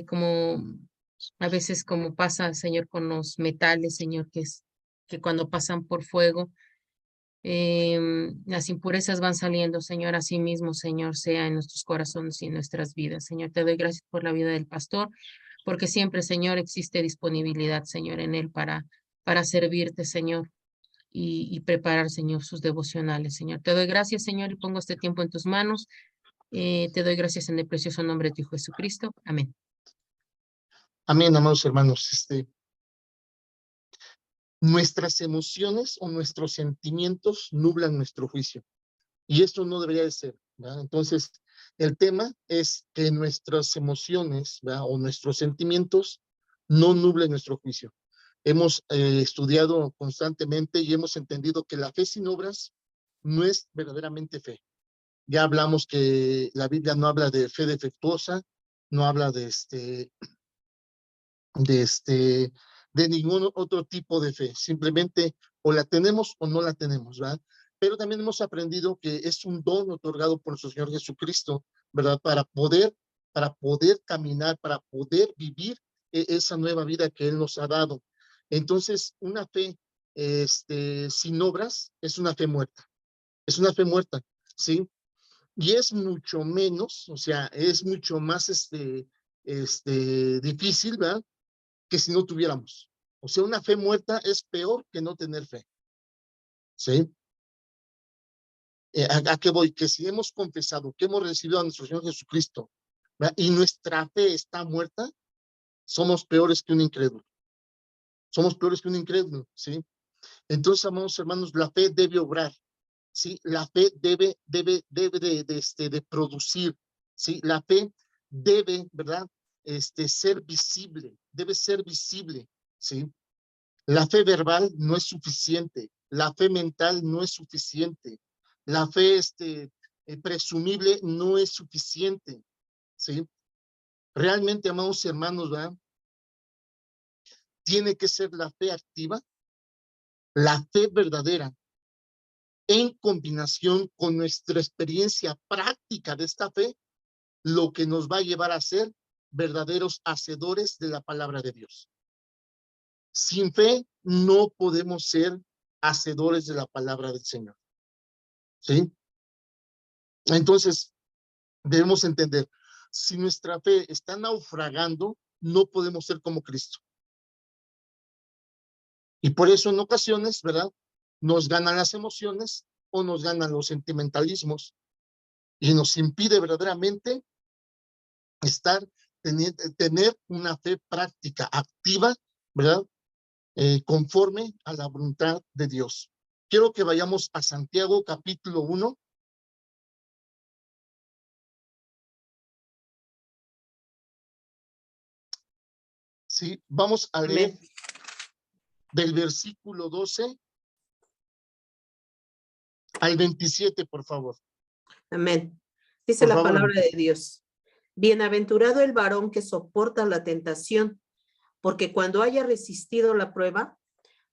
como a veces como pasa, Señor, con los metales, Señor, que cuando pasan por fuego, las impurezas van saliendo, Señor, así mismo, Señor, sea en nuestros corazones y en nuestras vidas. Señor, te doy gracias por la vida del pastor, porque siempre, Señor, existe disponibilidad, Señor, en él para servirte, Señor, y preparar, Señor, sus devocionales, Señor. Te doy gracias, Señor, y pongo este tiempo en tus manos. Te doy gracias en el precioso nombre de tu Hijo Jesucristo. Amén. Amén, amados hermanos. Nuestras emociones o nuestros sentimientos nublan nuestro juicio. Y esto no debería de ser, ¿verdad? Entonces, el tema es que nuestras emociones, ¿verdad?, o nuestros sentimientos no nublen nuestro juicio. Hemos estudiado constantemente y hemos entendido que la fe sin obras no es verdaderamente fe. Ya hablamos que la Biblia no habla de fe defectuosa, no habla de ningún otro tipo de fe. Simplemente o la tenemos o no la tenemos, ¿verdad? Pero también hemos aprendido que es un don otorgado por nuestro Señor Jesucristo, ¿verdad? Para poder caminar, para poder vivir esa nueva vida que Él nos ha dado. Entonces, una fe sin obras es una fe muerta. Es una fe muerta, ¿sí? Y es mucho menos, o sea, es mucho más difícil, ¿verdad?, que si no tuviéramos. O sea, una fe muerta es peor que no tener fe. ¿Sí? ¿A qué voy? Que si hemos confesado que hemos recibido a nuestro Señor Jesucristo, ¿verdad?, y nuestra fe está muerta, somos peores que un incrédulo. Somos peores que un incrédulo, ¿sí? Entonces, amados hermanos, la fe debe obrar, ¿sí? La fe debe de producir, ¿sí? La fe debe, ¿verdad?, ser visible, debe ser visible, ¿sí? La fe verbal no es suficiente, la fe mental no es suficiente, la fe presumible no es suficiente, ¿sí? Realmente, amados hermanos, ¿verdad?, tiene que ser la fe activa, la fe verdadera, en combinación con nuestra experiencia práctica de esta fe, lo que nos va a llevar a ser verdaderos hacedores de la palabra de Dios. Sin fe no podemos ser hacedores de la palabra del Señor, ¿sí? Entonces, debemos entender, si nuestra fe está naufragando, no podemos ser como Cristo. Y por eso en ocasiones, ¿verdad?, nos ganan las emociones o nos ganan los sentimentalismos y nos impide verdaderamente tener una fe práctica, activa, ¿verdad?, conforme a la voluntad de Dios. Quiero que vayamos a Santiago capítulo 1. Sí, vamos a leer del versículo 12 al 27, por favor. Amén. Dice Por la favor, palabra de Dios. Bienaventurado el varón que soporta la tentación, porque cuando haya resistido la prueba,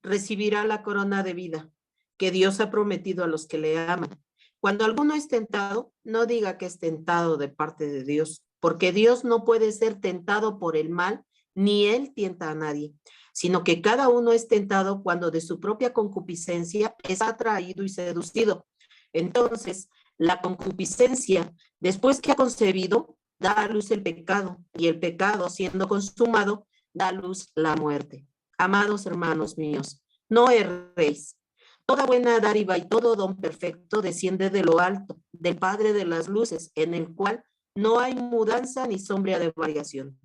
recibirá la corona de vida que Dios ha prometido a los que le aman. Cuando alguno es tentado, no diga que es tentado de parte de Dios, porque Dios no puede ser tentado por el mal, ni él tienta a nadie, sino que cada uno es tentado cuando de su propia concupiscencia es atraído y seducido. Entonces, la concupiscencia, después que ha concebido, da a luz el pecado, y el pecado, siendo consumado, da a luz la muerte. Amados hermanos míos, no erréis. Toda buena dádiva y todo don perfecto desciende de lo alto, del Padre de las luces, en el cual no hay mudanza ni sombra de variación.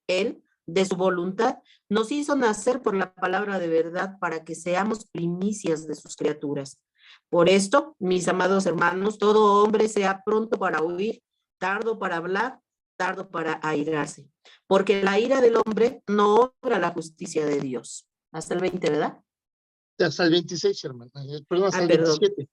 Él, de su voluntad, nos hizo nacer por la palabra de verdad para que seamos primicias de sus criaturas. Por esto, mis amados hermanos, todo hombre sea pronto para oír, tardo para hablar, tardo para airarse, porque la ira del hombre no obra la justicia de Dios. Hasta el 20, ¿verdad? Hasta el 26, hermano. Perdón, hasta el Perdón. 27.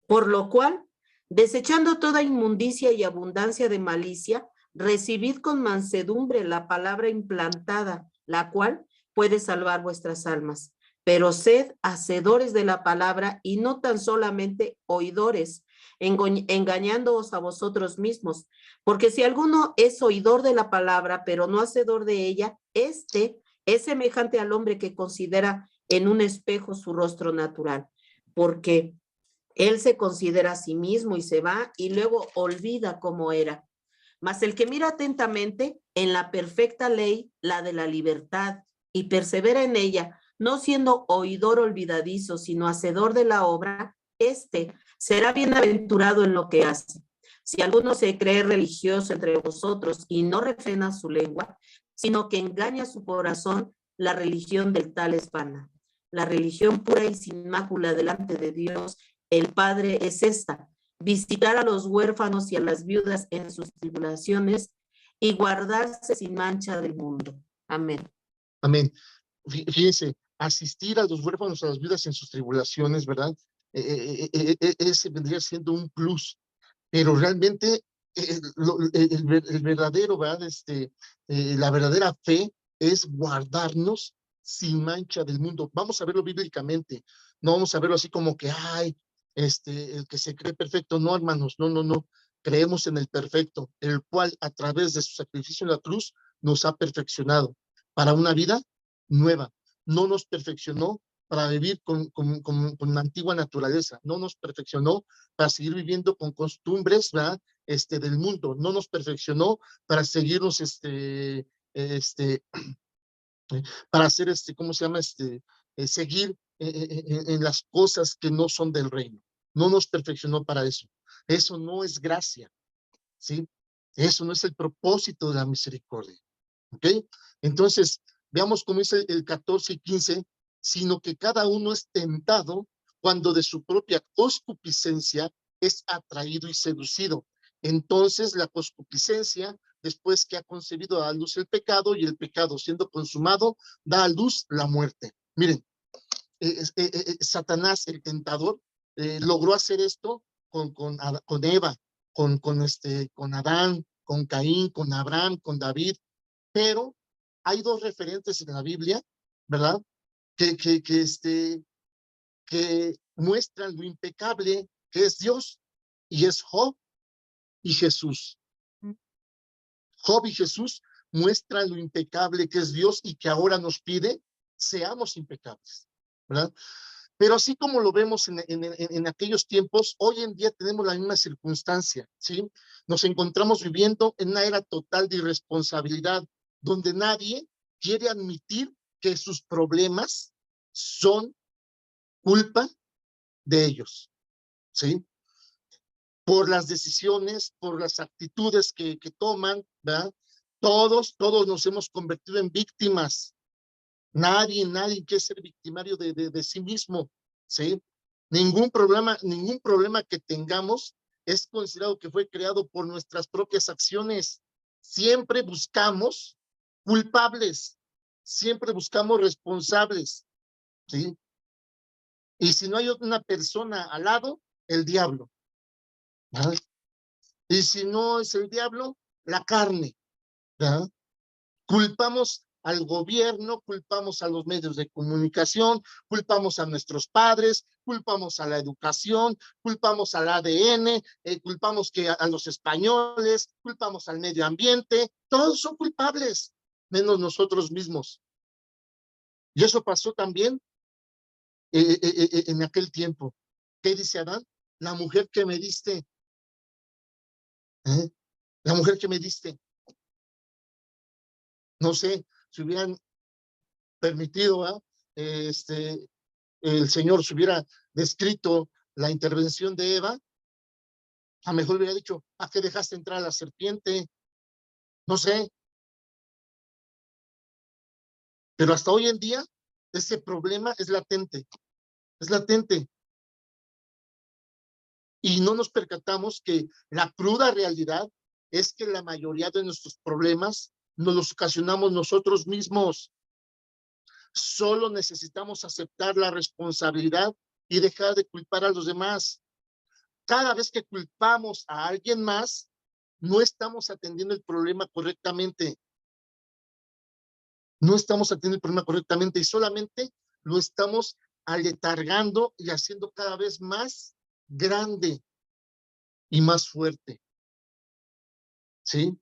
Por lo cual, desechando toda inmundicia y abundancia de malicia, recibid con mansedumbre la palabra implantada, la cual puede salvar vuestras almas. Pero sed hacedores de la palabra y no tan solamente oidores, engañándoos a vosotros mismos. Porque si alguno es oidor de la palabra, pero no hacedor de ella, este es semejante al hombre que considera en un espejo su rostro natural, porque él se considera a sí mismo y se va y luego olvida cómo era. Mas el que mira atentamente en la perfecta ley, la de la libertad, y persevera en ella, no siendo oidor olvidadizo, sino hacedor de la obra, este será bienaventurado en lo que hace. Si alguno se cree religioso entre vosotros y no refrena su lengua, sino que engaña su corazón, la religión del tal es vana. La religión pura y sin mácula delante de Dios, el Padre, es esta: visitar a los huérfanos y a las viudas en sus tribulaciones y guardarse sin mancha del mundo. Amén. Amén. Fíjense, asistir a los huérfanos, a las viudas en sus tribulaciones, ¿verdad? Ese vendría siendo un plus, pero realmente el verdadero, ¿verdad? La verdadera fe es guardarnos sin mancha del mundo. Vamos a verlo bíblicamente, no vamos a verlo así como que, ay, el que se cree perfecto. No, hermanos, no, no, no. Creemos en el perfecto, el cual a través de su sacrificio en la cruz nos ha perfeccionado para una vida nueva. No nos perfeccionó para vivir con la antigua naturaleza, no nos perfeccionó para seguir viviendo con costumbres, ¿verdad? Del mundo, no nos perfeccionó para seguirnos, para hacer, ¿cómo se llama? Seguir en las cosas que no son del reino. No nos perfeccionó para eso. Eso no es gracia, ¿sí? Eso no es el propósito de la misericordia, ¿ok? Entonces, veamos cómo dice el 14 y 15, sino que cada uno es tentado cuando de su propia concupiscencia es atraído y seducido. Entonces, la concupiscencia, después que ha concebido, da a luz el pecado, y el pecado, siendo consumado, da a luz la muerte. Miren, Satanás, el tentador, logró hacer esto con Eva, con Adán, con Caín, con Abraham, con David, pero hay dos referentes en la Biblia, ¿verdad? Que muestran lo impecable que es Dios, y es Job y Jesús. Job y Jesús muestran lo impecable que es Dios y que ahora nos pide seamos impecables, ¿verdad? Pero así como lo vemos en aquellos tiempos, hoy en día tenemos la misma circunstancia, ¿sí? Nos encontramos viviendo en una era total de irresponsabilidad, donde nadie quiere admitir que sus problemas son culpa de ellos, ¿sí? Por las decisiones, por las actitudes que toman, ¿verdad? Todos nos hemos convertido en víctimas. Nadie quiere ser victimario de sí mismo, ¿sí? Ningún problema que tengamos es considerado que fue creado por nuestras propias acciones. Siempre buscamos culpables, siempre buscamos responsables, ¿sí? Y si no hay una persona al lado, el diablo, ¿verdad? Y si no es el diablo, la carne, ¿verdad? Culpamos al gobierno, culpamos a los medios de comunicación, culpamos a nuestros padres, culpamos a la educación, culpamos al ADN, culpamos a los españoles, culpamos al medio ambiente. Todos son culpables, menos nosotros mismos. Y eso pasó también en aquel tiempo. ¿Qué dice Adán? La mujer que me diste, ¿eh? La mujer que me diste. No sé, si hubieran permitido, ¿eh? El Señor se hubiera descrito la intervención de Eva, a lo mejor hubiera dicho, ¿a qué dejaste entrar a la serpiente? No sé. Pero hasta hoy en día, ese problema es latente. Es latente. Y no nos percatamos que la cruda realidad es que la mayoría de nuestros problemas nos los ocasionamos nosotros mismos. Solo necesitamos aceptar la responsabilidad y dejar de culpar a los demás. Cada vez que culpamos a alguien más, no estamos atendiendo el problema correctamente. No estamos atendiendo el problema correctamente y solamente lo estamos aletargando y haciendo cada vez más grande. y más fuerte, ¿sí?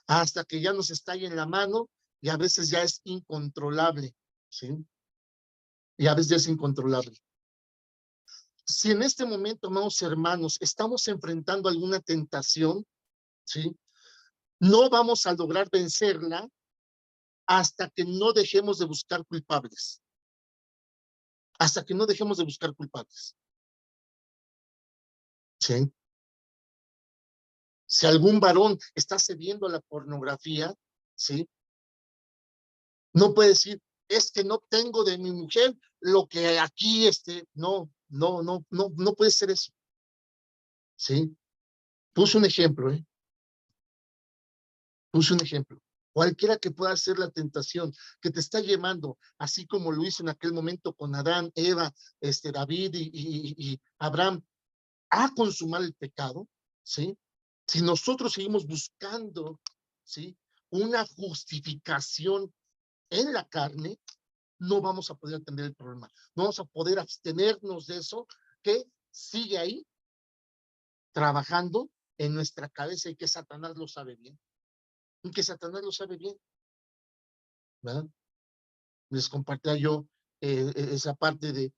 Hasta que ya nos estalle en la mano y a veces ya es incontrolable, ¿sí? Y a veces ya es incontrolable. Si en este momento, amados hermanos, estamos enfrentando alguna tentación, ¿sí? No vamos a lograr vencerla hasta que no dejemos de buscar culpables. Hasta que no dejemos de buscar culpables. ¿Sí? Si algún varón está cediendo a la pornografía, ¿sí? No puede decir, es que no tengo de mi mujer lo que aquí, no puede ser eso. ¿Sí? Puse un ejemplo, ¿eh? Puse un ejemplo. Cualquiera que pueda ser la tentación que te está llevando, así como lo hizo en aquel momento con Adán, Eva, David y Abraham, a consumar el pecado, ¿sí? Si nosotros seguimos buscando, ¿sí? Una justificación en la carne, no vamos a poder atender el problema. No vamos a poder abstenernos de eso que sigue ahí trabajando en nuestra cabeza y que Satanás lo sabe bien. Y que Satanás lo sabe bien, ¿verdad? Les compartía yo esa parte de,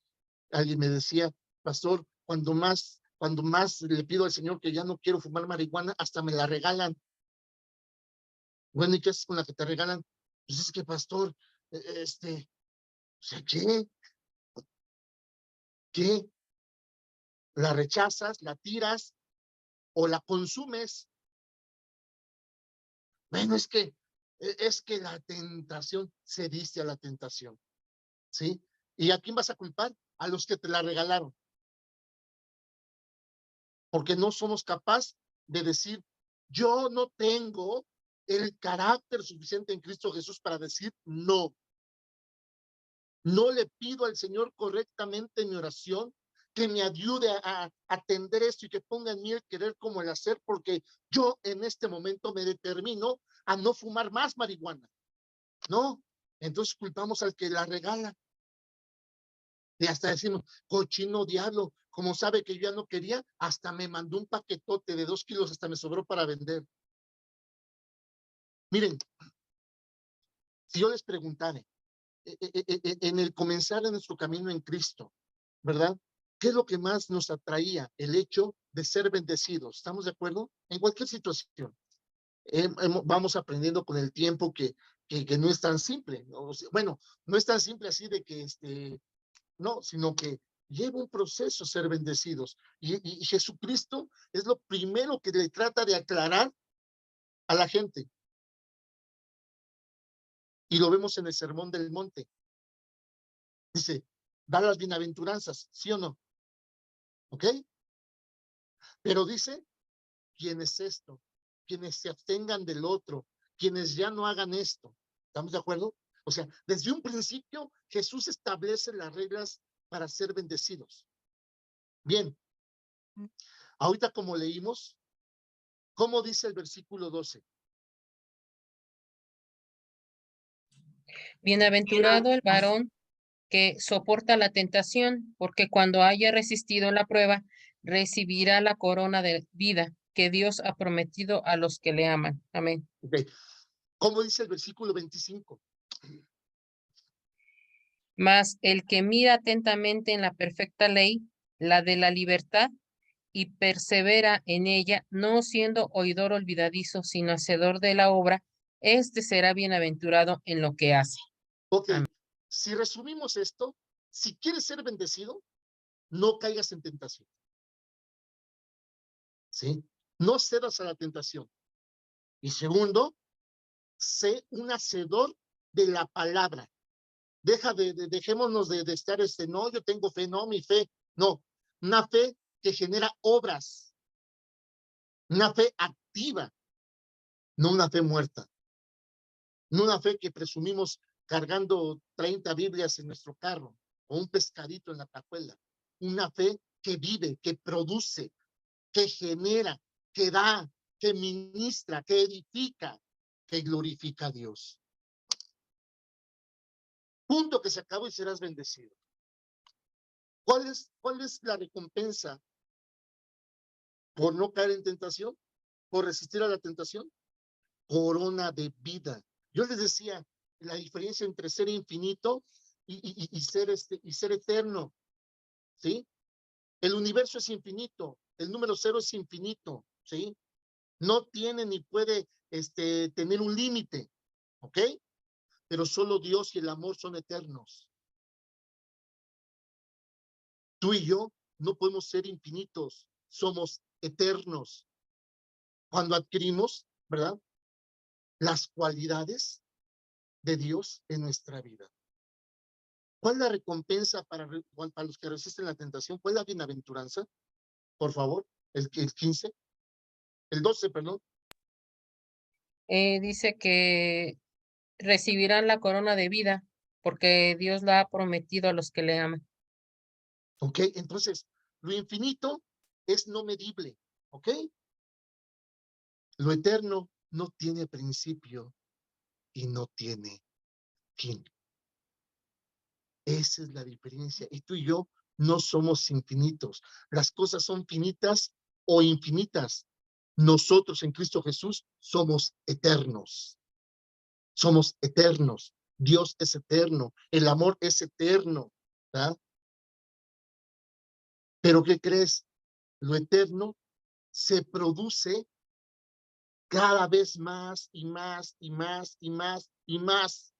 alguien me decía, pastor, cuando más le pido al Señor que ya no quiero fumar marihuana, hasta me la regalan. Bueno, ¿y qué haces con la que te regalan? Pues es que, pastor, o sea, ¿qué? ¿Qué? ¿La rechazas, la tiras o la consumes? Bueno, es que la tentación, cediste a la tentación, ¿sí? ¿Y a quién vas a culpar? A los que te la regalaron. Porque no somos capaces de decir, yo no tengo el carácter suficiente en Cristo Jesús para decir no. No le pido al Señor correctamente en mi oración que me ayude a atender esto y que ponga en mí el querer como el hacer, porque yo en este momento me determino a no fumar más marihuana. No, entonces culpamos al que la regala. Y hasta decimos, cochino diablo, como sabe que yo ya no quería, hasta me mandó un paquetote de 2 kilos, hasta me sobró para vender. Miren, si yo les preguntara, en el comenzar de nuestro camino en Cristo, ¿verdad? ¿Qué es lo que más nos atraía? El hecho de ser bendecidos. ¿Estamos de acuerdo? En cualquier situación. Vamos aprendiendo con el tiempo que no es tan simple, ¿no? O sea, bueno, no es tan simple así de que, no, sino que lleva un proceso ser bendecidos. Y Jesucristo es lo primero que le trata de aclarar a la gente. Y lo vemos en el Sermón del Monte. Dice, da las bienaventuranzas, ¿sí o no? ¿Ok? Pero dice, quienes esto, quienes se abstengan del otro, quienes ya no hagan esto. ¿Estamos de acuerdo? O sea, desde un principio Jesús establece las reglas para ser bendecidos. Bien, ahorita como leímos, ¿cómo dice el versículo 12? Bienaventurado el varón que soporta la tentación, porque cuando haya resistido la prueba, recibirá la corona de vida que Dios ha prometido a los que le aman. Amén. Okay. ¿Cómo dice el versículo 25? Mas el que mira atentamente en la perfecta ley, la de la libertad, y persevera en ella, no siendo oidor olvidadizo, sino hacedor de la obra, este será bienaventurado en lo que hace. Ok, Amén. si resumimos esto, si quieres ser bendecido, no caigas en tentación. ¿Sí? No cedas a la tentación. Y segundo, sé un hacedor de la palabra. Dejémonos de estar no, yo tengo fe, no, mi fe. No, una fe que genera obras, una fe activa, no una fe muerta, no una fe que presumimos cargando 30 Biblias en nuestro carro o un pescadito en la cajuela. Una fe que vive, que produce, que genera, que da, que ministra, que edifica, que glorifica a Dios. Punto, que se acabó y serás bendecido. ¿Cuál es la recompensa por no caer en tentación, por resistir a la tentación, corona de vida. Yo les decía la diferencia entre ser infinito y ser eterno, ¿sí? El universo es infinito, el número 0 es infinito, ¿sí? No tiene ni puede tener un límite, ¿ok? Pero solo Dios y el amor son eternos. Tú y yo no podemos ser infinitos, somos eternos. Cuando adquirimos, ¿verdad?, las cualidades de Dios en nuestra vida. ¿Cuál es la recompensa para los que resisten la tentación? ¿Cuál es la bienaventuranza? Por favor, el 15, el 12, perdón. Dice que recibirán la corona de vida porque Dios la ha prometido a los que le aman. ¿Ok? Entonces, lo infinito es no medible, ¿ok? Lo eterno no tiene principio y no tiene fin. Esa es la diferencia. Y tú y yo no somos infinitos. Las cosas son finitas o infinitas. Nosotros en Cristo Jesús somos eternos. Somos eternos. Dios es eterno. El amor es eterno, ¿verdad? Pero ¿qué crees? Lo eterno se produce cada vez más y más y más y más y más.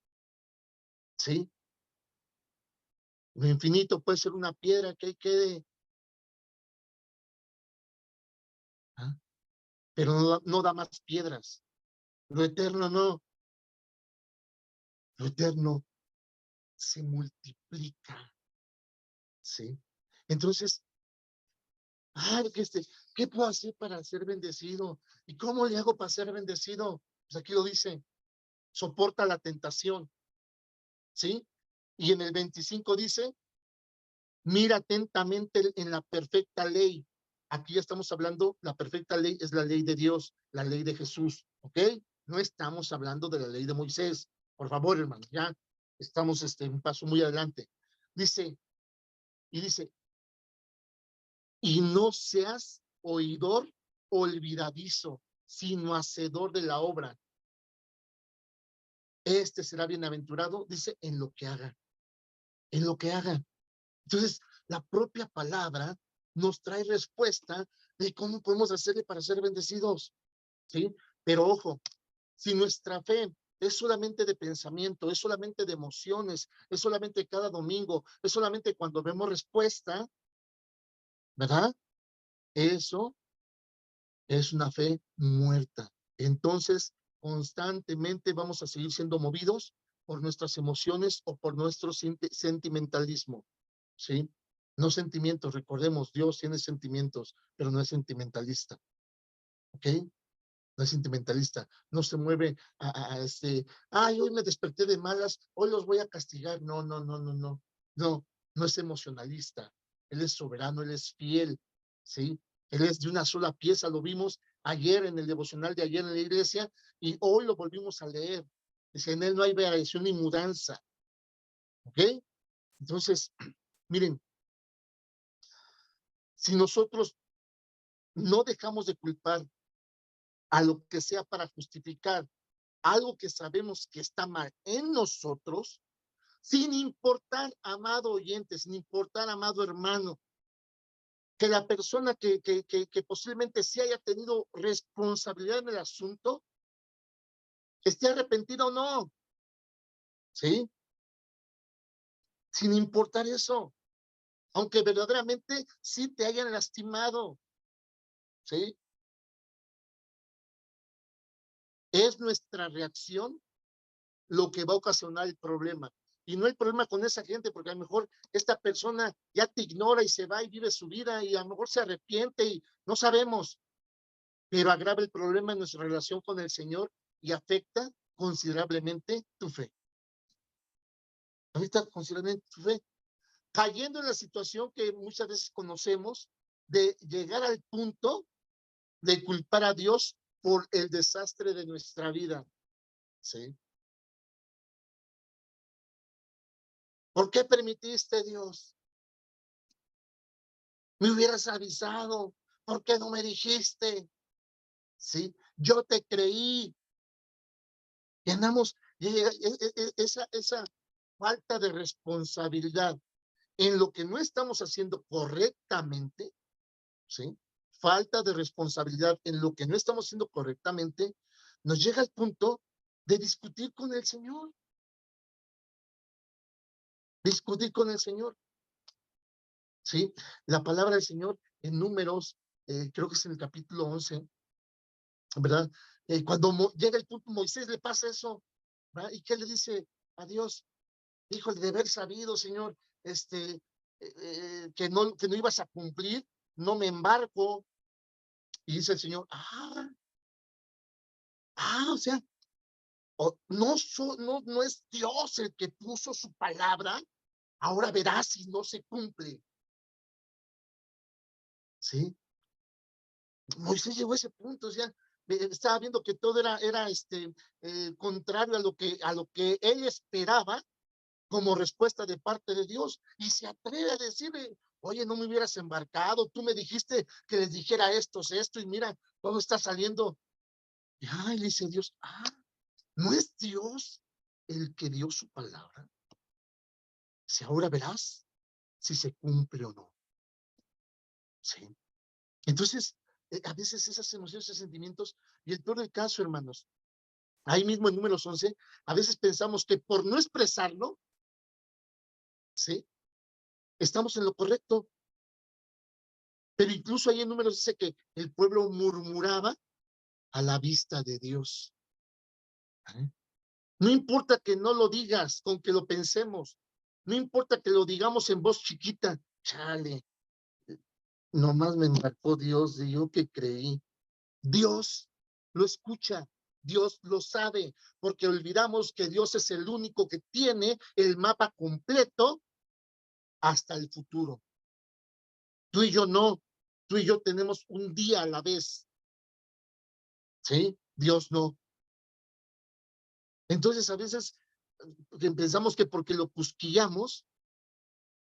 ¿Sí? Lo infinito puede ser una piedra que quede, ¿ah?, pero no da más piedras. Lo eterno no. Lo eterno se multiplica. ¿Sí? Entonces, ¿qué puedo hacer para ser bendecido? ¿Y cómo le hago para ser bendecido? Pues aquí lo dice, soporta la tentación. ¿Sí? Y en el 25 dice, mira atentamente en la perfecta ley. Aquí ya estamos hablando, la perfecta ley es la ley de Dios, la ley de Jesús, ¿ok? No estamos hablando de la ley de Moisés. Por favor, hermano, ya estamos un paso muy adelante. Dice, y no seas oidor olvidadizo, sino hacedor de la obra. Este será bienaventurado, dice, en lo que haga, en lo que haga. Entonces, la propia palabra nos trae respuesta de cómo podemos hacerle para ser bendecidos, ¿sí? Pero ojo, si nuestra fe es solamente de pensamiento, es solamente de emociones, es solamente cada domingo, es solamente cuando vemos respuesta, ¿verdad? Eso es una fe muerta. Entonces, constantemente vamos a seguir siendo movidos por nuestras emociones o por nuestro sentimentalismo, ¿sí? No sentimientos, recordemos, Dios tiene sentimientos, pero no es sentimentalista, ¿ok? No es sentimentalista, no se mueve ay, hoy me desperté de malas, hoy los voy a castigar. No, no, no, no, no, no, no es emocionalista. Él es soberano, él es fiel, ¿sí? Él es de una sola pieza, lo vimos ayer en el devocional de ayer en la iglesia y hoy lo volvimos a leer. Dice, en él no hay variación ni mudanza, ¿ok? Entonces, miren, si nosotros no dejamos de culpar a lo que sea para justificar algo que sabemos que está mal en nosotros, sin importar, amado oyente, sin importar, amado hermano, que la persona que posiblemente sí haya tenido responsabilidad en el asunto, esté arrepentido o no, ¿sí? Sin importar eso, aunque verdaderamente sí te hayan lastimado, ¿sí? Es nuestra reacción lo que va a ocasionar el problema. Y no el problema con esa gente, porque a lo mejor esta persona ya te ignora y se va y vive su vida y a lo mejor se arrepiente y no sabemos, pero agrava el problema en nuestra relación con el Señor y afecta considerablemente tu fe. Afecta considerablemente tu fe. Cayendo en la situación que muchas veces conocemos de llegar al punto de culpar a Dios por el desastre de nuestra vida. ¿Sí? ¿Por qué permitiste, Dios? Me hubieras avisado, ¿por qué no me dijiste? ¿Sí? Yo te creí. Y andamos, esa falta de responsabilidad en lo que no estamos haciendo correctamente, ¿sí? Falta de responsabilidad en lo que no estamos haciendo correctamente, nos llega al punto de discutir con el Señor. Discutir con el Señor, ¿sí? La palabra del Señor en Números, creo que es en el capítulo 11, ¿verdad? Cuando llega el punto, Moisés le pasa eso, ¿verdad? ¿Y qué le dice a Dios? Híjole, de haber sabido, Señor, que no ibas a cumplir, no me embarco. Y dice el Señor, o sea, no es Dios el que puso su palabra, ahora verás si no se cumple. ¿Sí? Moisés llegó a ese punto, o sea, estaba viendo que todo era contrario a lo que él esperaba como respuesta de parte de Dios, y se atreve a decirle, oye, no me hubieras embarcado, tú me dijiste que les dijera esto, y mira, todo está saliendo. Y le dice Dios, ¿no es Dios el que dio su palabra? Si ahora verás si se cumple o no. Sí. Entonces, a veces esas emociones, esos sentimientos, y el peor del caso, hermanos, ahí mismo en Números 11, a veces pensamos que por no expresarlo, ¿sí? Estamos en lo correcto. Pero incluso ahí en Números dice que el pueblo murmuraba a la vista de Dios. ¿Eh? No importa que no lo digas, con que lo pensemos. No importa que lo digamos en voz chiquita. Chale, nomás me marcó Dios y yo que creí. Dios lo escucha, Dios lo sabe, porque olvidamos que Dios es el único que tiene el mapa completo hasta el futuro. Tú y yo no, tú y yo tenemos un día a la vez, ¿sí? Dios no. Entonces a veces pensamos que porque lo cusquillamos,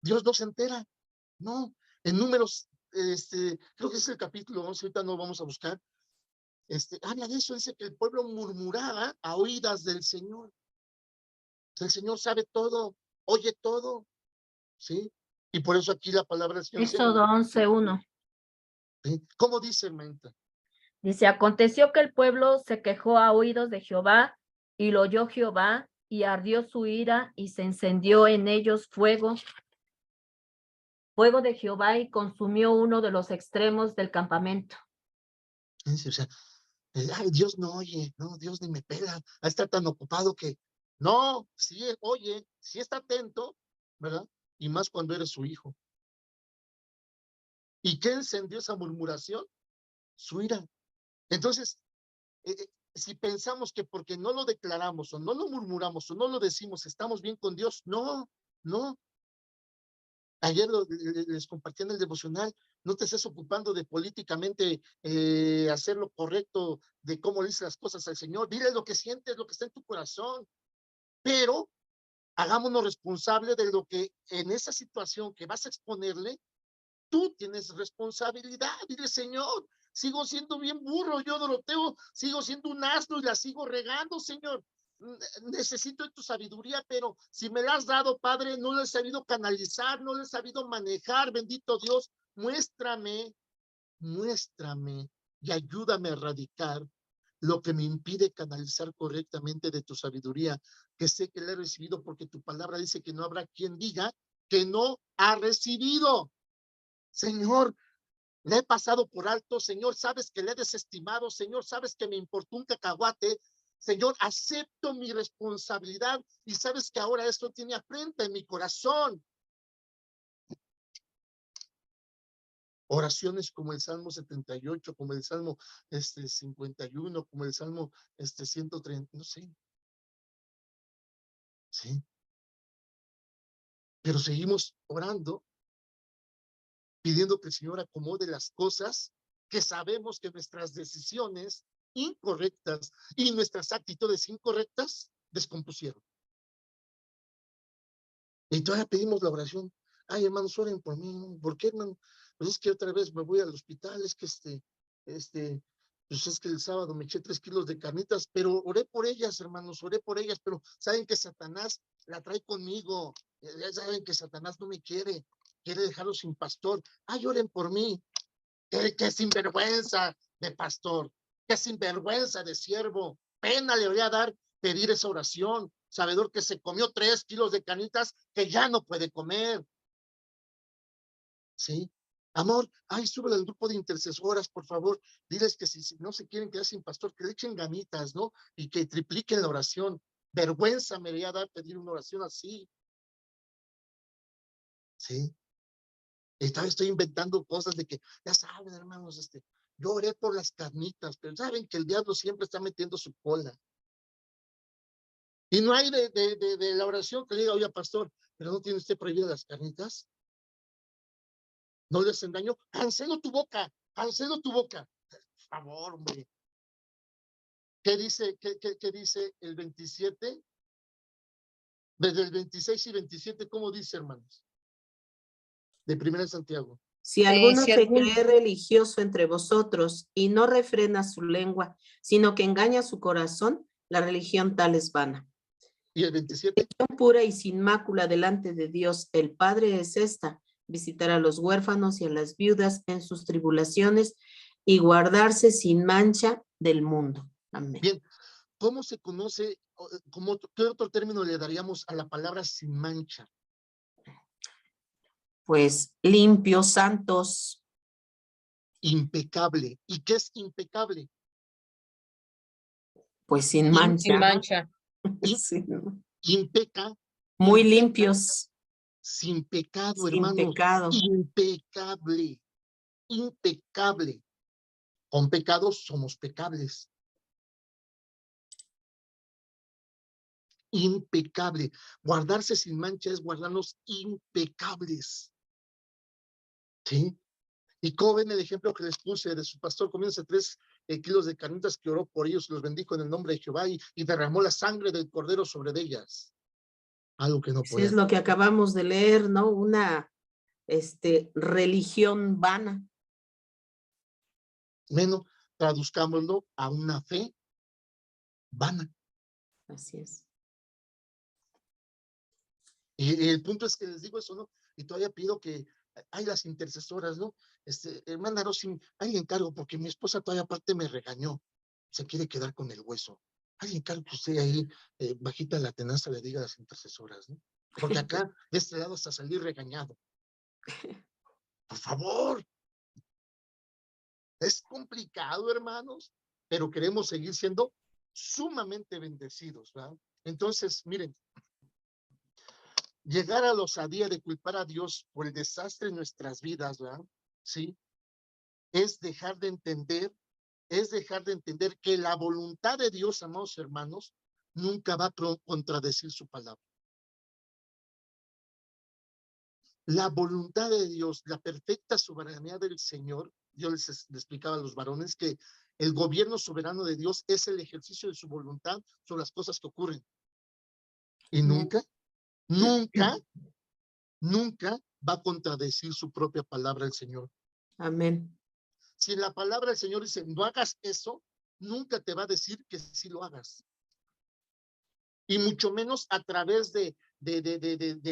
Dios no se entera. No, en Números, creo que es el capítulo 11, ahorita no vamos a buscar, habla de eso, dice que el pueblo murmuraba a oídas del Señor. El Señor sabe todo, oye todo, ¿sí? Y por eso aquí la palabra del Señor dice, Éxodo 11:1. ¿sí? ¿Cómo dice, hermanita? Dice, aconteció que el pueblo se quejó a oídos de Jehová, y lo oyó Jehová, y ardió su ira, y se encendió en ellos fuego de Jehová, y consumió uno de los extremos del campamento. O sea, Dios no oye, no, Dios ni me pela, está tan ocupado que, no, sí oye, sí está atento, ¿verdad? Y más cuando eres su hijo. ¿Y qué encendió esa murmuración? Su ira. Entonces, si pensamos que porque no lo declaramos o no lo murmuramos o no lo decimos, estamos bien con Dios, no. Ayer les compartí en el devocional, no te estés ocupando de políticamente hacer lo correcto, de cómo le dices las cosas al Señor. Dile lo que sientes, lo que está en tu corazón, pero hagámonos responsables de lo que en esa situación que vas a exponerle, tú tienes responsabilidad. Dile, Señor, sigo siendo bien burro, yo, Doroteo, sigo siendo un asno y la sigo regando, Señor. Necesito de tu sabiduría, pero si me la has dado, Padre, no lo he sabido canalizar, no lo he sabido manejar, bendito Dios, muéstrame y ayúdame a erradicar lo que me impide canalizar correctamente de tu sabiduría, que sé que la he recibido porque tu palabra dice que no habrá quien diga que no ha recibido. Señor, le he pasado por alto, Señor, sabes que le he desestimado, Señor, sabes que me importó un cacahuate, Señor, acepto mi responsabilidad y sabes que ahora esto tiene afrenta en mi corazón. Oraciones como el Salmo 78, como el Salmo 51, como el Salmo 130, no sé. Sí. Pero seguimos orando, pidiendo que el Señor acomode las cosas, que sabemos que nuestras decisiones incorrectas y nuestras actitudes incorrectas descompusieron. Y todavía pedimos la oración. Ay, hermanos, oren por mí. ¿Por qué, hermano? pues es que otra vez me voy al hospital, es que pues es que el sábado me eché 3 kilos de carnitas, pero oré por ellas, hermanos, oré por ellas, pero saben que Satanás la trae conmigo, ya saben que Satanás no me quiere dejarlo sin pastor. Ay, oren por mí. Qué sinvergüenza de pastor, qué sinvergüenza de siervo. Pena le voy a dar pedir esa oración, sabedor que se comió 3 kilos de carnitas que ya no puede comer. ¿Sí? Amor, ay, súbele al grupo de intercesoras, por favor. Diles que si no se quieren quedar sin pastor, que le echen ganitas, ¿no? Y que tripliquen la oración. Vergüenza me voy a dar pedir una oración así. ¿Sí? Y todavía estoy inventando cosas de que, ya saben, hermanos, yo oré por las carnitas, pero saben que el diablo siempre está metiendo su cola. Y no hay de la oración que le diga, oye, pastor, ¿pero no tiene usted prohibidas las carnitas? ¿No les engaño? Cancelo tu boca, cancelo tu boca. Por favor, hombre. ¿Qué dice el 27? Desde el 26 y 27, ¿cómo dice, hermanos? De 1 Santiago. Si alguno si se algún- cree religioso entre vosotros y no refrena su lengua, sino que engaña su corazón, la religión tal es vana. ¿Y el 27? Pura y sin mácula delante de Dios, el Padre es esta: visitar a los huérfanos y a las viudas en sus tribulaciones y guardarse sin mancha del mundo. Amén. Bien, ¿cómo se conoce, qué otro término le daríamos a la palabra sin mancha? Pues limpios, santos. Impecable. ¿Y qué es impecable? Pues sin sin mancha. mancha. Sí, ¿no? Impeca. Muy impeca, limpios. sin pecado, Sin hermanos. pecado. Impecable. Impecable. Con pecados somos pecables. Impecable. Guardarse sin mancha es guardarnos impecables. ¿Sí? Y como ven el ejemplo que les puse de su pastor comiéndose 3 kilos de carnitas, que oró por ellos, los bendijo en el nombre de Jehová y derramó la sangre del cordero sobre ellas. Algo que no Sí, puede es lo que hacer. acabamos de leer, ¿no? Una religión vana. Menos traduzcámoslo a una fe vana. Así es. Y el punto es que les digo eso, ¿no? Y todavía pido que hay las intercesoras, ¿no? Hermana Rosy, hay encargo, porque mi esposa todavía aparte me regañó. Se quiere quedar con el hueso. Hay encargo que usted ahí, bajita la tenaza, le diga a las intercesoras, ¿no? Porque acá, de este lado, hasta salir regañado. Por favor. Es complicado, hermanos, pero queremos seguir siendo sumamente bendecidos, ¿verdad? Entonces, miren, llegar a la osadía de culpar a Dios por el desastre en nuestras vidas, ¿verdad? Sí, es dejar de entender que la voluntad de Dios, amados hermanos, nunca va a contradecir su palabra. La voluntad de Dios, la perfecta soberanía del Señor, yo les explicaba a los varones que el gobierno soberano de Dios es el ejercicio de su voluntad sobre las cosas que ocurren. Y nunca va a contradecir su propia palabra el Señor. Amén. Si la palabra del Señor dice, no hagas eso, nunca te va a decir que sí lo hagas. Y mucho menos a través de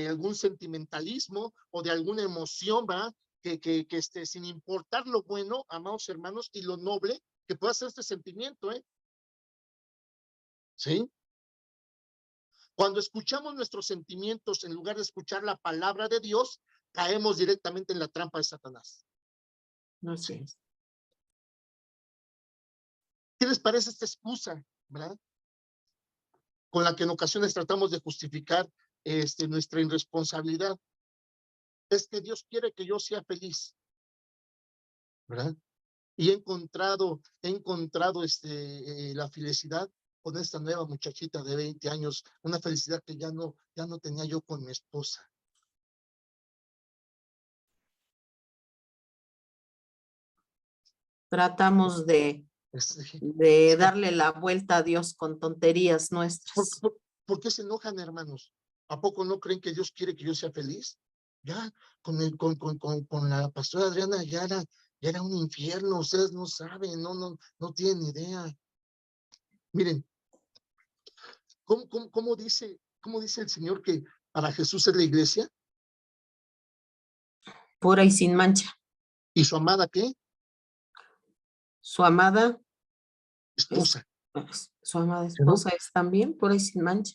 algún sentimentalismo o de alguna emoción, ¿verdad? Que sin importar lo bueno, amados hermanos, y lo noble que pueda ser este sentimiento, ¿sí? Cuando escuchamos nuestros sentimientos en lugar de escuchar la palabra de Dios, caemos directamente en la trampa de Satanás. No sé. ¿Qué les parece esta excusa, verdad? Con la que en ocasiones tratamos de justificar nuestra irresponsabilidad. Es que Dios quiere que yo sea feliz, ¿verdad? Y he encontrado la felicidad con esta nueva muchachita de 20 años, una felicidad que ya no tenía yo con mi esposa. Tratamos de darle la vuelta a Dios con tonterías nuestras. ¿Por qué se enojan, hermanos? ¿A poco no creen que Dios quiere que yo sea feliz? ya con la pastora Adriana ya era un infierno, ustedes no saben, no tienen idea. Miren, ¿cómo dice el Señor que para Jesús es la iglesia? Pura y sin mancha. ¿Y su amada qué? Su amada Esposa. Su amada ¿Sí, no? esposa es también pura y sin mancha.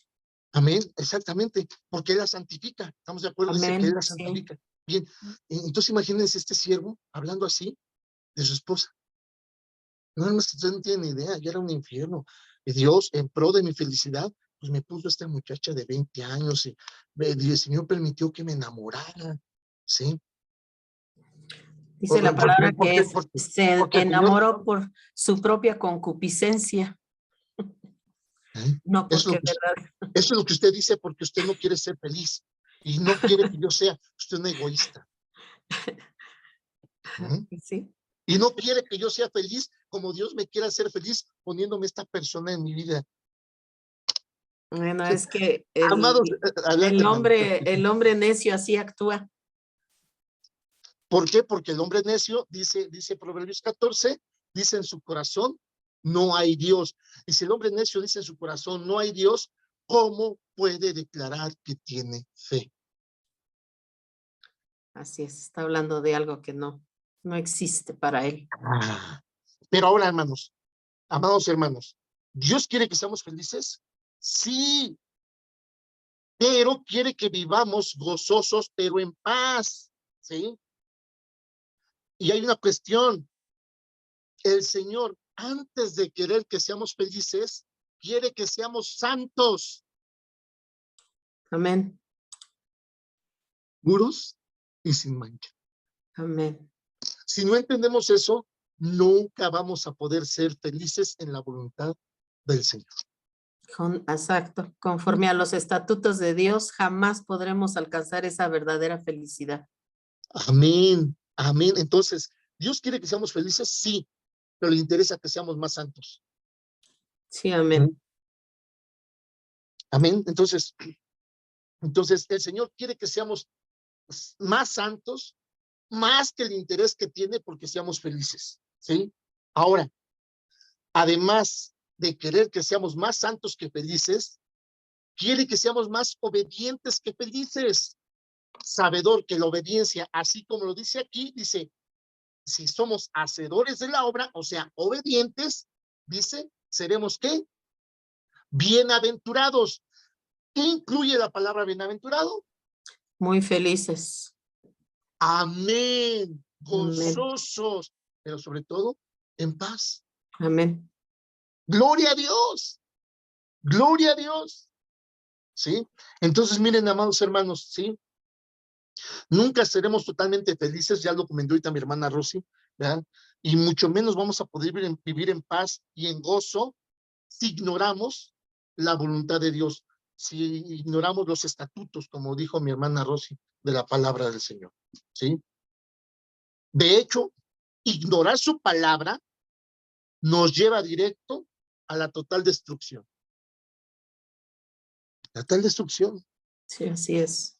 Amén, exactamente, porque Él la santifica. ¿Estamos de acuerdo? Dice que Él Amén, la sí. santifica. Bien, entonces imagínense este siervo hablando así de su esposa. No, ustedes no tienen idea, ya era un infierno. Y Dios, en pro de mi felicidad, pues me puso esta muchacha de 20 años y el Señor permitió que me enamorara, ¿sí? Dice la palabra ¿Por que qué? Porque se el Señor, enamoró por su propia concupiscencia, no es lo porque que, verdad. eso es lo que usted dice porque usted no quiere ser feliz y no quiere que yo sea, usted es un egoísta. ¿Mm? Sí. Y no quiere que yo sea feliz como Dios me quiera hacer feliz poniéndome esta persona en mi vida. Bueno, es que Amados, adelante, hermano. el hombre necio así actúa. ¿Por qué? Porque el hombre necio, dice Proverbios 14, dice en su corazón, no hay Dios. Y si el hombre necio dice en su corazón, no hay Dios, ¿cómo puede declarar que tiene fe? Así es, está hablando de algo que no existe para él. Pero ahora, hermanos, amados hermanos, ¿Dios quiere que seamos felices? Sí, pero quiere que vivamos gozosos, pero en paz, ¿sí? Y hay una cuestión, el Señor, antes de querer que seamos felices, quiere que seamos santos, Amén, puros y sin mancha. amén. Si no entendemos eso, nunca vamos a poder ser felices en la voluntad del Señor. Exacto, conforme a los estatutos de Dios, jamás podremos alcanzar esa verdadera felicidad. Amén, amén. Entonces, ¿Dios quiere que seamos felices? Sí, pero le interesa que seamos más santos. Sí, amén. Amén. Entonces, el Señor quiere que seamos más santos, más que el interés que tiene porque seamos felices, ¿sí? Ahora, además de querer que seamos más santos que felices, quiere que seamos más obedientes que felices, sabedor que la obediencia, así como lo dice aquí, dice, si somos hacedores de la obra, o sea, obedientes, dice, seremos ¿qué? Bienaventurados. ¿Qué incluye la palabra bienaventurado? Muy felices. Amén, Amén. gozosos, pero sobre todo en paz. Amén. Gloria a Dios, gloria a Dios. ¿Sí? Entonces, miren, amados hermanos, ¿sí? Nunca seremos totalmente felices, ya lo comentó ahorita mi hermana Rosy, ¿verdad? Y mucho menos vamos a poder vivir en paz y en gozo si ignoramos la voluntad de Dios, si ignoramos los estatutos, como dijo mi hermana Rosy, de la palabra del Señor, ¿sí? De hecho, ignorar su palabra nos lleva directo a la total destrucción. La total destrucción. Sí, así es.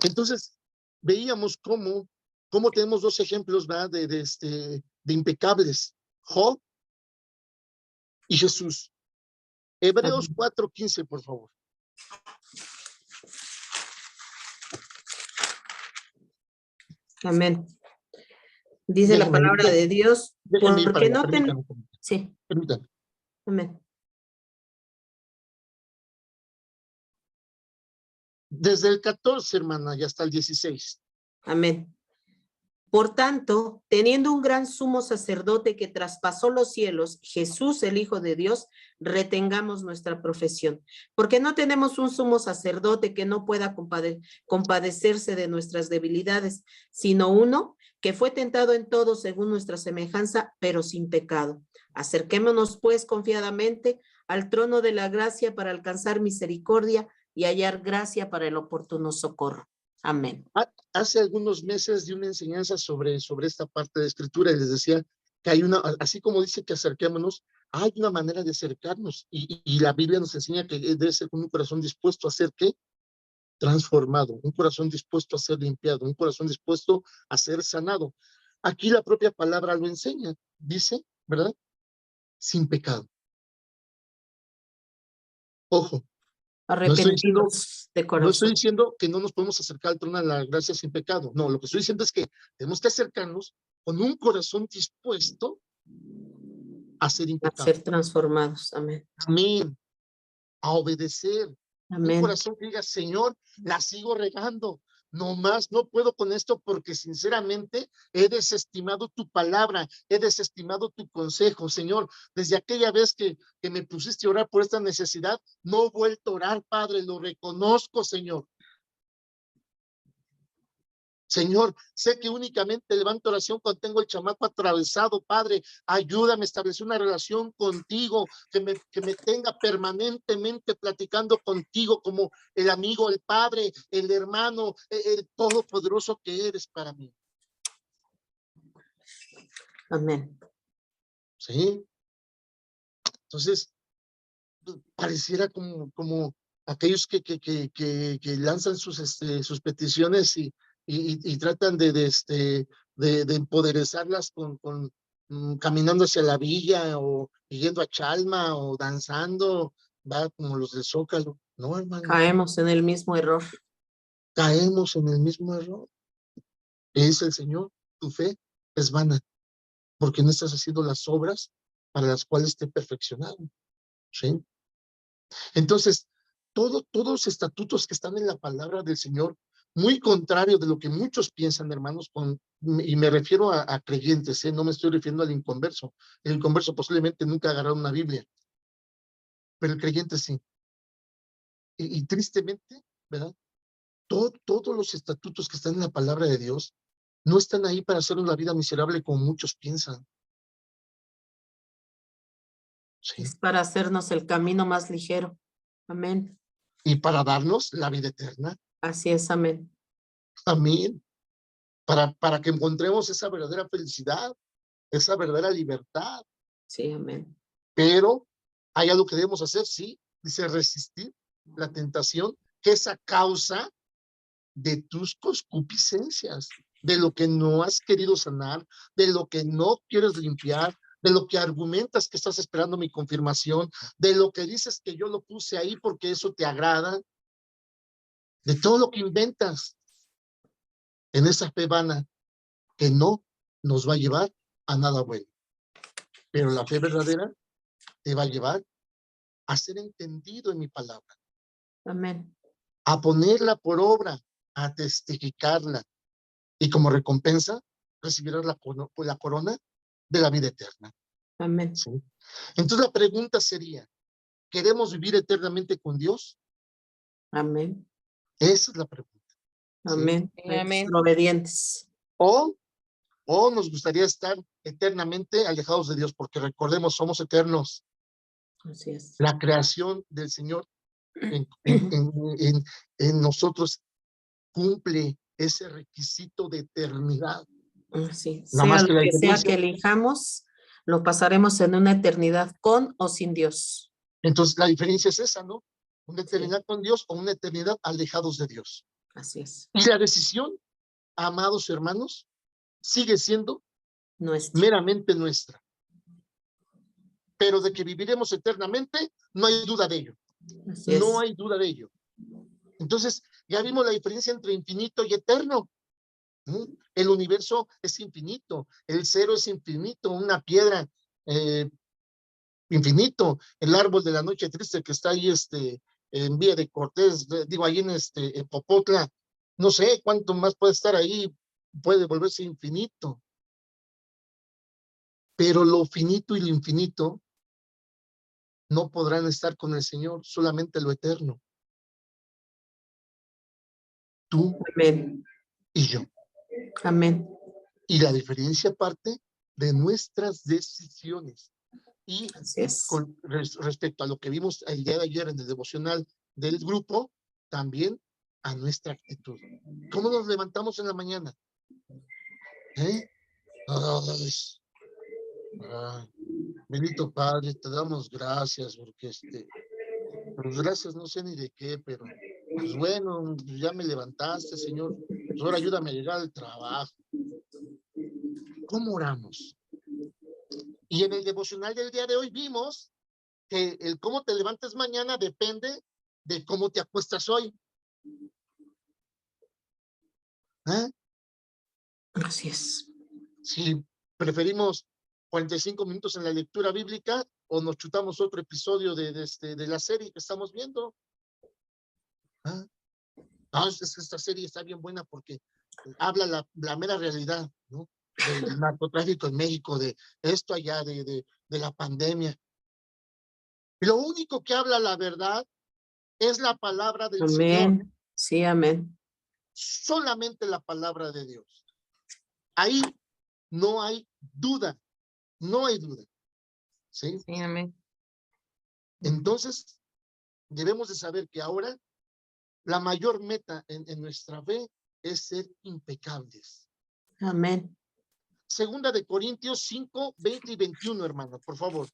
Entonces, veíamos cómo tenemos dos ejemplos, ¿verdad? De impecables, Job y Jesús. Hebreos 4:15, por favor. Amén. Dice la palabra de Dios, Déjenme ir para porque allá, no ten... permítanme. Sí, Permítanme. amén. Desde el 14, hermana, y hasta el 16. Amén. Por tanto, teniendo un gran sumo sacerdote que traspasó los cielos, Jesús, el Hijo de Dios, retengamos nuestra profesión, porque no tenemos un sumo sacerdote que no pueda compadecerse de nuestras debilidades, sino uno que fue tentado en todo según nuestra semejanza, pero sin pecado. Acerquémonos, pues, confiadamente al trono de la gracia para alcanzar misericordia y hallar gracia para el oportuno socorro. Amén. Hace algunos meses di una enseñanza sobre esta parte de escritura y les decía que hay una, así como dice que acerquémonos, hay una manera de acercarnos y la Biblia nos enseña que debe ser con un corazón dispuesto a hacer ¿qué? transformado, un corazón dispuesto a ser limpiado, un corazón dispuesto a ser sanado. Aquí la propia palabra lo enseña, dice, ¿verdad? Sin pecado. Ojo, no estoy diciendo, Arrepentidos de no estoy corazón. diciendo que no nos podemos acercar al trono de la gracia sin pecado. No, lo que estoy diciendo es que tenemos que acercarnos con un corazón dispuesto a ser A impecable. ser transformados. Amén. Amén. A obedecer. Un Amén. corazón que diga, Señor, la sigo regando. No más, no puedo con esto porque sinceramente he desestimado tu palabra, he desestimado tu consejo, Señor. Desde aquella vez que me pusiste a orar por esta necesidad, no he vuelto a orar, Padre, lo reconozco, Señor. Señor, sé que únicamente levanto oración cuando tengo el chamaco atravesado, Padre, ayúdame a establecer una relación contigo, que me tenga permanentemente platicando contigo como el amigo, el Padre, el hermano, el todopoderoso que eres para mí. Amén. ¿Sí? Entonces, pareciera como aquellos que lanzan sus peticiones y tratan de empoderezarlas caminando hacia la villa o yendo a Chalma o danzando, va como los de Zócalo. No, hermano, Caemos en el mismo error. caemos en el mismo error. Es el Señor, tu fe es vana, porque no estás haciendo las obras para las cuales te he perfeccionado. ¿Sí? Entonces, todos los estatutos que están en la palabra del Señor, muy contrario de lo que muchos piensan, hermanos, y me refiero a creyentes, no me estoy refiriendo al inconverso. El inconverso posiblemente nunca agarró una Biblia, pero el creyente sí. Y tristemente, ¿verdad? Todos los estatutos que están en la palabra de Dios no están ahí para hacernos la vida miserable como muchos piensan. Sí. Es para hacernos el camino más ligero. Amén. Y para darnos la vida eterna. Así es. Amén. Amén. Para que encontremos esa verdadera felicidad, esa verdadera libertad. Sí, amén. Pero hay algo que debemos hacer, sí, dice resistir la tentación, que es a causa de tus concupiscencias, de lo que no has querido sanar, de lo que no quieres limpiar, de lo que argumentas que estás esperando mi confirmación, de lo que dices que yo lo puse ahí porque eso te agrada, de todo lo que inventas en esa fe vana que no nos va a llevar a nada bueno. Pero la fe verdadera te va a llevar a ser entendido en mi palabra. Amén. A ponerla por obra, a testificarla. Y como recompensa, recibirás la corona de la vida eterna. Amén. ¿Sí? Entonces la pregunta sería, ¿queremos vivir eternamente con Dios? Amén. Esa es la pregunta. Amén. Sí, Hay que amén. ser obedientes. O nos gustaría estar eternamente alejados de Dios, porque recordemos, somos eternos. Así es. La creación del Señor en nosotros cumple ese requisito de eternidad. Sí, Nada sea más lo que la que sea diferencia, que elijamos, lo pasaremos en una eternidad con o sin Dios. entonces la diferencia es esa, ¿no? Una Sí. eternidad con Dios o una eternidad alejados de Dios. Así es. Y la decisión, amados hermanos, sigue siendo Nuestro. meramente nuestra. Pero de que viviremos eternamente, no hay duda de ello. Así es. No hay duda de ello. Entonces, ya vimos la diferencia entre infinito y eterno. El universo es infinito, el cero es infinito, una piedra infinito, el árbol de la noche triste que está ahí en Vía de Cortés, digo ahí en Popotla, no sé cuánto más puede estar ahí, puede volverse infinito. Pero lo finito y lo infinito no podrán estar con el Señor, solamente lo eterno. Tú Amén. y yo. Amén. Y la diferencia parte de nuestras decisiones. Y Así es. con respecto a lo que vimos el día de ayer en el devocional del grupo, también a nuestra actitud. ¿Cómo nos levantamos en la mañana? Bendito Padre, te damos gracias porque pues gracias no sé ni de qué, pero Pues bueno, ya me levantaste, Señor. Pues ahora ayúdame a llegar al trabajo. ¿Cómo oramos? Y en el devocional del día de hoy vimos que el cómo te levantes mañana depende de cómo te acuestas hoy. ¿Ah? Así es. Si preferimos 45 minutos en la lectura bíblica o nos chutamos otro episodio de la serie que estamos viendo. ¿Ah? No, esta serie está bien buena porque habla la mera realidad, ¿no? Del narcotráfico en México, de esto allá, de la pandemia. Y lo único que habla la verdad es la palabra del Señor, Amén. Sí, amén. solamente la palabra de Dios. Ahí no hay duda, no hay duda. ¿Sí? Sí, amén. Entonces, debemos de saber que ahora la mayor meta en nuestra fe es ser impecables. Amén. Segunda de Corintios 5, 20 y 21, hermano, por favor.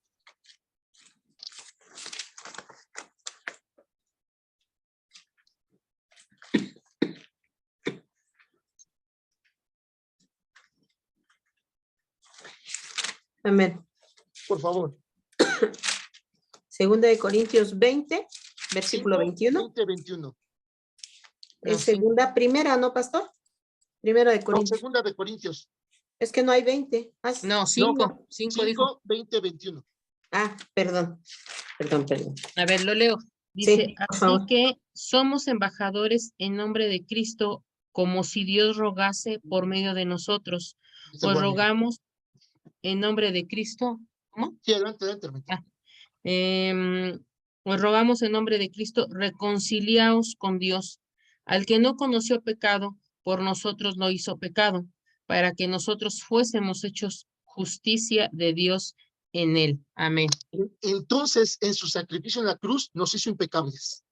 Amén. Por favor. Segunda de Corintios 20, versículo 5, 21. 20, 21. Es segunda, primera, ¿no, pastor? Primera de No, Corintios. segunda de Corintios. Es que no hay 20. No, No, 5 dijo. 5, 20, 21. Ah, perdón. Perdón. A ver, lo leo. Dice, Sí, por así favor. que somos embajadores en nombre de Cristo, como si Dios rogase por medio de nosotros. Este Pues buen amigo. rogamos en nombre de Cristo. ¿Cómo? Sí, adelante, hermano. Pues rogamos en nombre de Cristo, reconciliaos con Dios. Al que no conoció pecado, por nosotros lo hizo pecado, para que nosotros fuésemos hechos justicia de Dios en él. Amén. Entonces, en su sacrificio en la cruz, nos hizo impecables.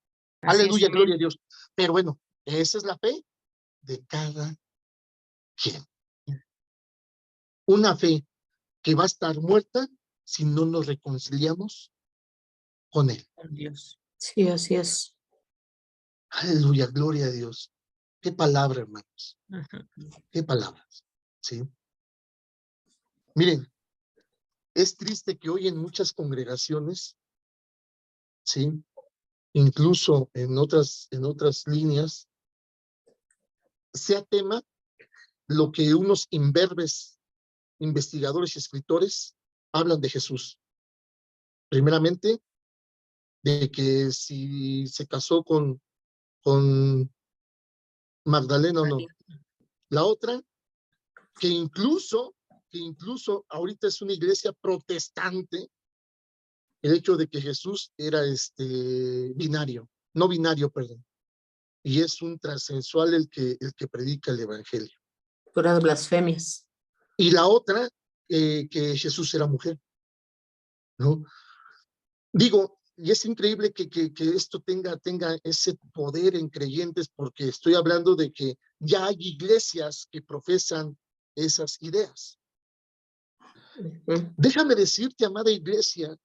Así es, Aleluya, amén. gloria a Dios. Pero bueno, esa es la fe de cada quien. Una fe que va a estar muerta si no nos reconciliamos con Él. Con Dios. Sí, así es. Aleluya, gloria a Dios. Qué palabra, hermanos. Ajá. Qué palabras. Sí. Miren, es triste que hoy en muchas congregaciones, sí, incluso en otras líneas, sea tema lo que unos imberbes investigadores y escritores hablan de Jesús. Primeramente, de que si se casó con Magdalena o no. La otra, que incluso ahorita es una iglesia protestante, el hecho de que Jesús era no binario, perdón. Y es un transexual el que predica el evangelio. Puras blasfemias. Y la otra, que Jesús era mujer, ¿no? Digo, y es increíble que esto tenga ese poder en creyentes, porque estoy hablando de que ya hay iglesias que profesan esas ideas. Déjame decirte, amada iglesia,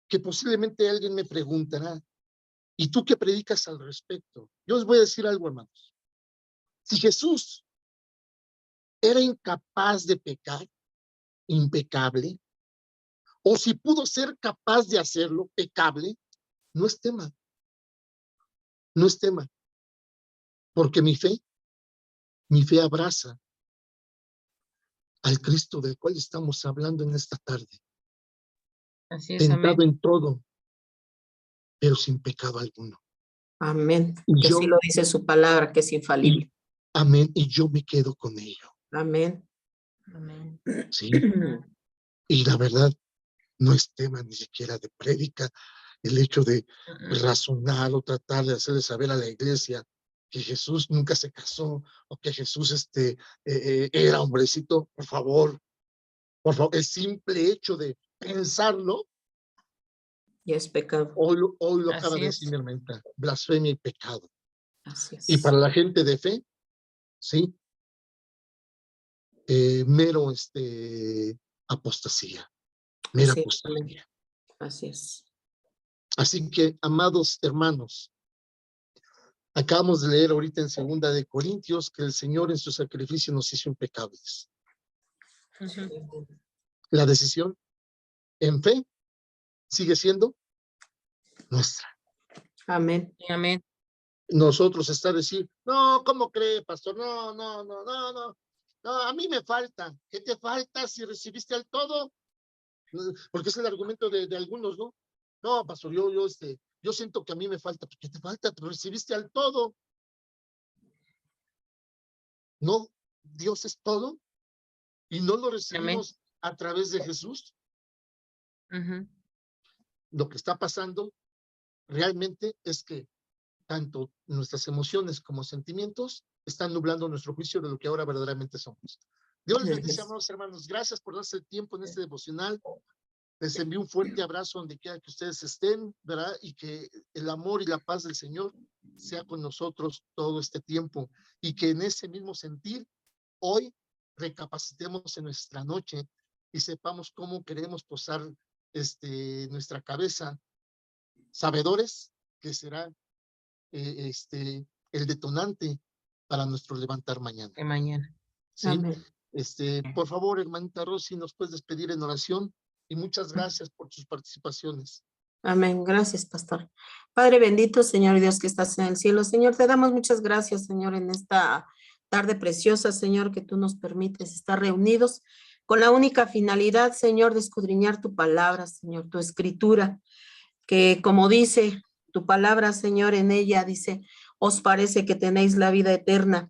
que posiblemente alguien me preguntará, ¿y tú qué predicas al respecto? Yo os voy a decir algo, hermanos. Si Jesús era incapaz de pecar, impecable, o si pudo ser capaz de hacerlo, pecable, no es tema. No es tema. Porque mi fe abraza al Cristo del cual estamos hablando en esta tarde. Así es, amén. Tentado en todo, pero sin pecado alguno. Amén. Y Que yo, sí lo dice su palabra, que es infalible. amén, y yo me quedo con ello. Amén. Amén. Sí. Y la verdad, no es tema ni siquiera de prédica, el hecho de razonar o tratar de hacerle saber a la iglesia que Jesús nunca se casó o que Jesús era hombrecito. Por favor, el simple hecho de pensarlo, Y es pecado. hoy lo acaba Así de es. decir mi hermana, blasfemia y pecado. Así es. Y para la gente de fe, sí, mero apostasía, mera Así es. apostasía. Así es. Así que, amados hermanos, Acabamos de leer ahorita en 2 de Corintios que el Señor en su sacrificio nos hizo impecables. La decisión en fe sigue siendo nuestra. Amén. Amén. Nosotros está decir, no, ¿cómo cree, pastor? No, a mí me falta. ¿Qué te falta si recibiste al todo? Porque es el argumento de algunos, ¿no? No, pastor, yo siento que a mí me falta. ¿Qué te falta? Te recibiste al todo. No, Dios es todo y no lo recibimos a través de Jesús. Lo que está pasando realmente es que tanto nuestras emociones como sentimientos están nublando nuestro juicio de lo que ahora verdaderamente somos. Dios les bendice, hermanos. Gracias por darse el tiempo en este devocional. Les envío un fuerte abrazo donde quiera que ustedes estén, ¿verdad? Y que el amor y la paz del Señor sea con nosotros todo este tiempo. Y que en ese mismo sentir, hoy recapacitemos en nuestra noche y sepamos cómo queremos posar nuestra cabeza, sabedores que será el detonante para nuestro levantar mañana. De mañana. ¿Sí? Amén. Por favor, hermanita Rosy, nos puedes despedir en oración y muchas gracias por sus participaciones. Amén. Gracias, pastor. Padre bendito, Señor Dios que estás en el cielo. Señor, te damos muchas gracias, Señor, en esta tarde preciosa, Señor, que tú nos permites estar reunidos con la única finalidad, Señor, de escudriñar tu palabra, Señor, tu escritura, que como dice tu palabra, Señor, en ella dice, os parece que tenéis la vida eterna.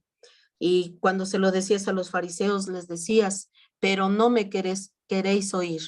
Y cuando se lo decías a los fariseos, les decías, pero no me queréis oír.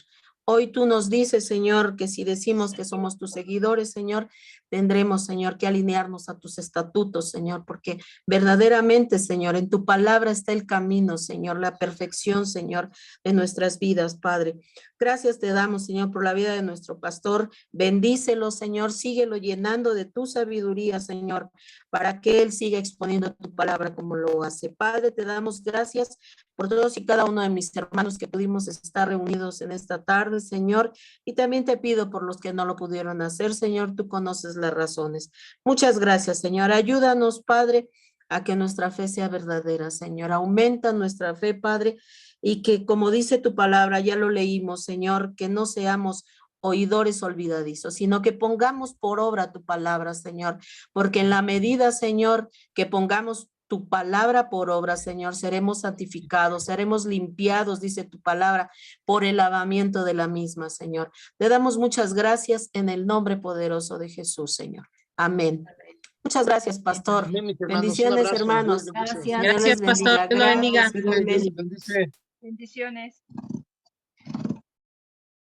Hoy tú nos dices, Señor, que si decimos que somos tus seguidores, Señor, tendremos, Señor, que alinearnos a tus estatutos, Señor, porque verdaderamente, Señor, en tu palabra está el camino, Señor, la perfección, Señor, de nuestras vidas, Padre. Gracias te damos, Señor, por la vida de nuestro pastor. Bendícelo, Señor, síguelo llenando de tu sabiduría, Señor, para que él siga exponiendo tu palabra como lo hace. Padre, te damos gracias por todos y cada uno de mis hermanos que pudimos estar reunidos en esta tarde, Señor, y también te pido por los que no lo pudieron hacer, Señor, tú conoces las razones. Muchas gracias, Señor. Ayúdanos, Padre, a que nuestra fe sea verdadera, Señor. Aumenta nuestra fe, Padre, y que, como dice tu palabra, ya lo leímos, Señor, que no seamos oidores olvidadizos, sino que pongamos por obra tu palabra, Señor, porque en la medida, Señor, que pongamos tu palabra por obra, Señor, seremos santificados, seremos limpiados, dice tu palabra, por el lavamiento de la misma, Señor. Te damos muchas gracias en el nombre poderoso de Jesús, Señor. Amén. Muchas gracias, pastor. Amén, mis hermanos. Bendiciones, Un abrazo. hermanos. Dios les bendice. Gracias. Dios les Gracias, pastor. bendiga. Dios lo bendiga. Gracias, igualmente. Dios les bendice. Bendiciones.